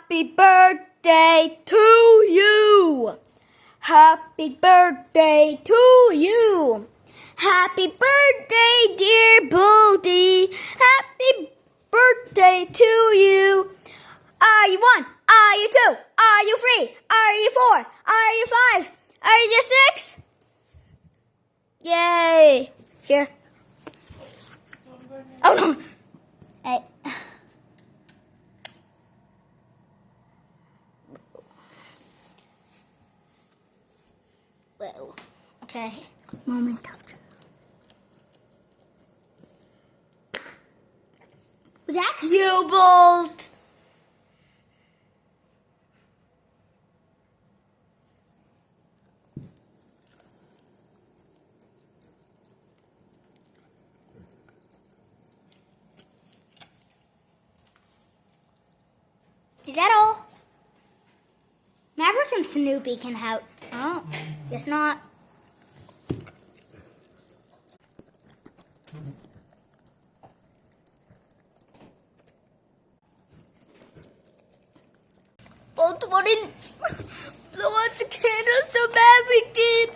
Happy birthday to you. Happy birthday to you. Happy birthday, dear Baldy. Happy birthday to you. Are you 1? Are you 2? Are you 3? Are you 4? Are you 5? Are you 6? Yay. Here. Oh no. Hey. Well, okay. Moment after. Was that you, Bolt? Is that all? Maverick and Snoopy can have. Oh, guess not. Bolt wouldn't blow out the candle so Maverick did.